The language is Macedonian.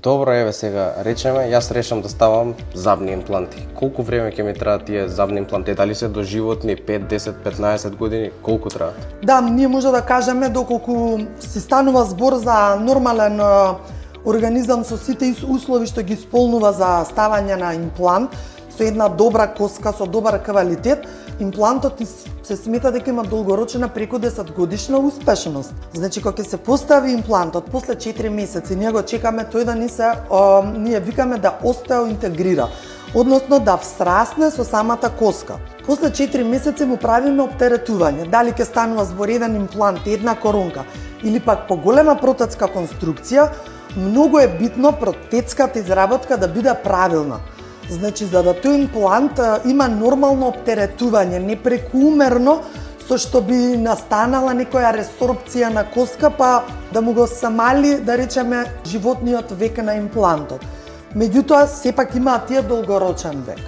Добро, еве сега, речеме, јас решам да ставам забни импланти. Колку време ќе ми траат тие забни импланти? Дали се доживотни 5, 10, 15 години? Колку траат? Да, ние може да кажеме доколку се станува збор за нормален организам со сите услови што ги исполнува за ставање на имплант, со една добра коска, со добар квалитет, имплантот се смета дека има долгорочна преку 10 годишна успешност. Значи кога ќе се постави имплантот после 4 месеци, ние го чекаме тој да ние викаме да остеоинтегрира, односно да всрасне со самата коска. После 4 месеци му правиме оптеретување, дали ќе станува збор еден имплант, една коронка или пак поголема протетска конструкција. Многу е битно протетската изработка да биде правилна. Значи, за да тој имплант има нормално оптеретување, не прекумерно, со што би настанала некоја ресорбција на коска, па да му го самали, да речеме, животниот век на имплантот. Меѓутоа, сепак имаат тие долгорочен век.